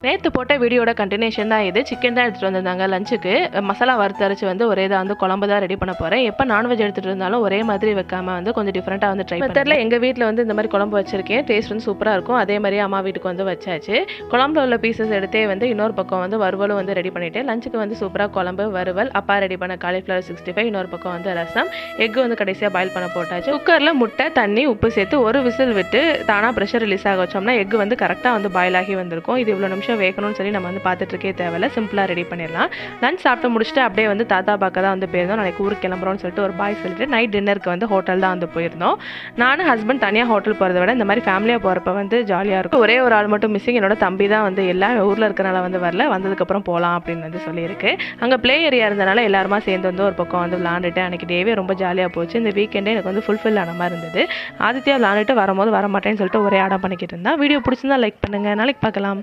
நேற்று போட்ட வீடியோட கண்டினியூஷன் தான் இது. சிக்கன் தான் எடுத்துகிட்டு வந்திருந்தாங்க லஞ்சுக்கு. மசாலா வறுத்தரைச்சி வந்து ஒரே தான் வந்து குழம்பு தான் ரெடி பண்ண போகிறேன். எப்போ நான்வெஜ் எடுத்துகிட்டு இருந்தாலும் ஒரே மாதிரி வைக்காமல் வந்து கொஞ்சம் டிஃப்ரெண்ட்டாக வந்து ட்ரை மெத்தடில் எங்கள் வீட்டில் வந்து இந்த மாதிரி குழம்பு வச்சிருக்கேன். டேஸ்ட் வந்து சூப்பராக இருக்கும். அதே மாதிரி அம்மா வீட்டுக்கு வந்து வச்சாச்சு. குழம்புல உள்ள பீசஸ் எடுத்தே வந்து இன்னொரு பக்கம் வந்து வறுவலும் வந்து ரெடி பண்ணிவிட்டு லஞ்சுக்கு வந்து சூப்பராக குழம்பு வறுவல், அப்பா ரெடி பண்ண காலிஃப்ளவர் 65, இன்னொரு பக்கம் வந்து ரசம், எக்கு வந்து கடைசியாக பாயில் பண்ண போட்டாச்சு. குக்கரில் முட்டை, தண்ணி, உப்பு சேர்த்து ஒரு விசில் விட்டு தானாக ப்ரெஷர் ரிலீஸ் ஆக வச்சோம்னா எக்கு வந்து கரெக்டாக வந்து பாயில் ஆகி வந்திருக்கும். இது இவ்வளோ நிமிஷம் வேகணும்னு சொல்லி நம்ம வந்து பார்த்துட்ருக்கே தேவையில்ல, சிம்பிளாக ரெடி பண்ணிடலாம். லஞ்ச் சாப்பிட்டு முடிச்சுட்டு அப்படியே வந்து தாத்தா பார்க்க தான் வந்து போயிருந்தோம். நாளைக்கு ஊருக்கு கிளம்புறோம்னு சொல்லிட்டு ஒரு பாய் சொல்லிட்டு நைட் டின்னருக்கு வந்து ஹோட்டல் தான் வந்து போயிருந்தோம். நானும் ஹஸ்பண்ட் தனியாக ஹோட்டல் போகிறத விட இந்த மாதிரி ஃபேமிலியாக போகிறப்ப வந்து ஜாலியாக இருக்கும். ஒரே ஒரு ஆள் மட்டும் மிஸ்ஸிங். என்னோட தம்பி தான் வந்து எல்லாம் ஊரில் இருக்கிறனால வந்து வரல, வந்ததுக்கப்புறம் போகலாம் அப்படின்னு வந்து சொல்லியிருக்கு. அங்கே ப்ளே ஏரியா இருந்தனால எல்லாருமா சேர்ந்து வந்து ஒரு பக்கம் வந்து விளாண்டுட்டு அன்றைக்கி டேவே ரொம்ப ஜாலியாக போச்சு. இந்த வீக்கெண்டே எனக்கு வந்து ஃபுல்ஃபில் ஆன மாதிரி இருந்தது. ஆதித்யா விளாண்டுட்டு வரும்போது வரமாட்டேன்னு சொல்லிட்டு ஒரே ஆடம் பண்ணிக்கிட்டு இருந்தான். வீடியோ பிடிச்சிருந்தா லைக் பண்ணுங்கள். நாளைக்கு பார்க்கலாம்.